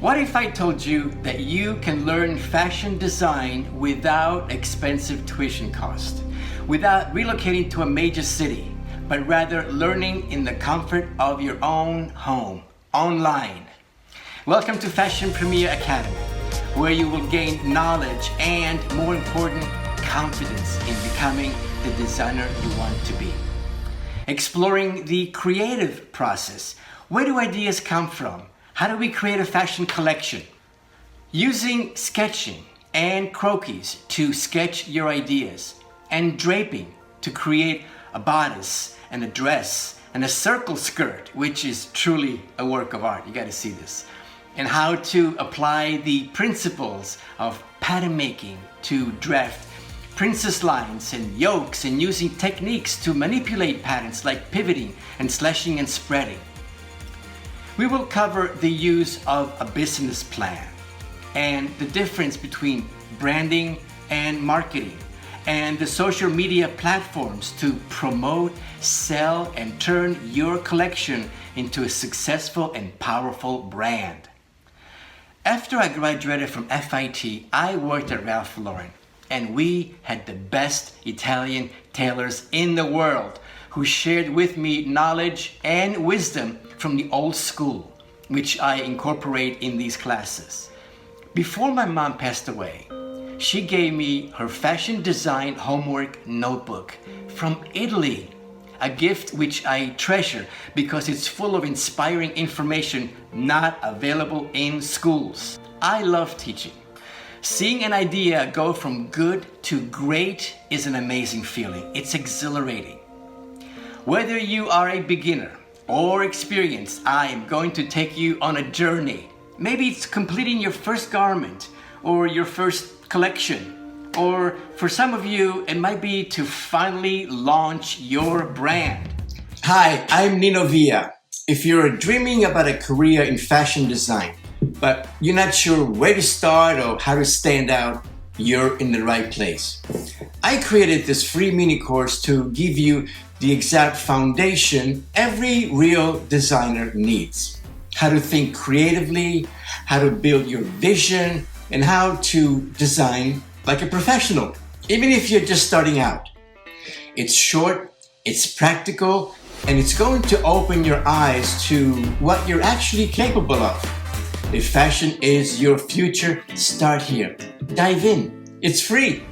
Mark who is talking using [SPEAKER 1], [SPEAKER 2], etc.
[SPEAKER 1] What if I told you that you can learn fashion design without expensive tuition cost, without relocating to a major city, but rather learning in the comfort of your own home, online? Welcome to Fashion Premier Academy, where you will gain knowledge and, more important, confidence in becoming the designer you want to be. Exploring the creative process. Where do ideas come from? How do we create a fashion collection? Using sketching and croquis to sketch your ideas, and draping to create a bodice and a dress and a circle skirt, which is truly a work of art. You got to see this. And how to apply the principles of pattern making to draft princess lines and yokes, and using techniques to manipulate patterns like pivoting and slashing and spreading. We will cover the use of a business plan and the difference between branding and marketing, and the social media platforms to promote, sell, and turn your collection into a successful and powerful brand. After I graduated from FIT, I worked at Ralph Lauren, and we had the best Italian tailors in the world who shared with me knowledge and wisdom from the old school, which I incorporate in these classes. Before my mom passed away, she gave me her fashion design homework notebook from Italy, a gift which I treasure because it's full of inspiring information not available in schools. I love teaching. Seeing an idea go from good to great is an amazing feeling. It's exhilarating. Whether you are a beginner or experienced, I am going to take you on a journey. Maybe it's completing your first garment or your first collection, or for some of you, it might be to finally launch your brand. Hi, I'm Nino Villa. If you're dreaming about a career in fashion design, but you're not sure where to start or how to stand out, you're in the right place. I created this free mini course to give you the exact foundation every real designer needs. How to think creatively, how to build your vision, and how to design like a professional, even if you're just starting out. It's short, it's practical, and it's going to open your eyes to what you're actually capable of. If fashion is your future, start here. Dive in. It's free.